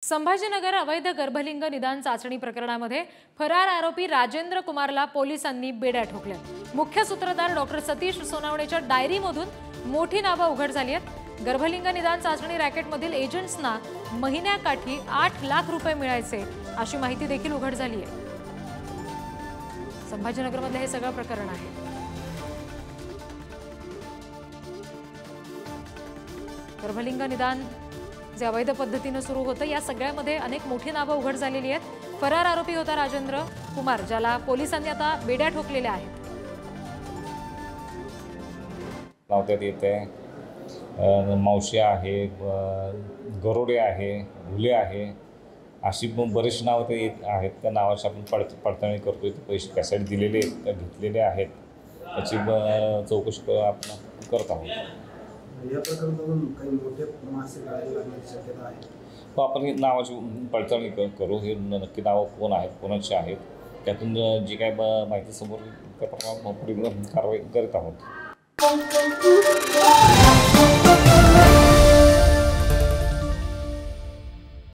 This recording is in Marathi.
संभाजीनगर अवैध गर्भलिंग निदान चाचणी प्रकरणामध्ये फरार आरोपी राजेंद्र कुमारला पोलिसांनी बेड्या ठोकल्या। मुख्य सूत्रधार डॉक्टर सतीश सोनावणेच्या डायरीमधून मोठी नावं उघड झाली आहेत। गर्भलिंग निदान चाचणी रॅकेटमधील एजंट्सना महिन्याकाठी 8 लाख रुपये मिळायचे अशी माहिती देखील उघड झाली आहे। संभाजीनगरमध्ये हे सगळं प्रकरण आहे। गर्भलिंग निदान जे अवैध पद्धतीने सुरू होतं या सगळ्यामध्ये अनेक मोठी नावं उघड झालेली आहेत। फरार आरोपी होता राजेंद्र कुमार, ज्याला पोलिसांनी आता बेड्या ठोकलेल्या आहेत। नावत्यात येते मावशी आहे, गरोडे आहे, भुले आहे, अशी बरीच नावं ते आहेत। त्या नावाची आपण पडताळणी करतोय। पैसे कशासाठी दिलेले का घेतलेले आहेत त्याची चौकशी आपण करत आहोत। या प्रकरणातून काही मोठे मासे लागण्याची शक्यता आहे। आपण नावाची पडताळणी करू, हे नक्की नावं कोण आहेत, कोणाची आहेत, त्यातून जी काय माहिती समोर त्या प्रमाणात पुढील कारवाई करत आहोत।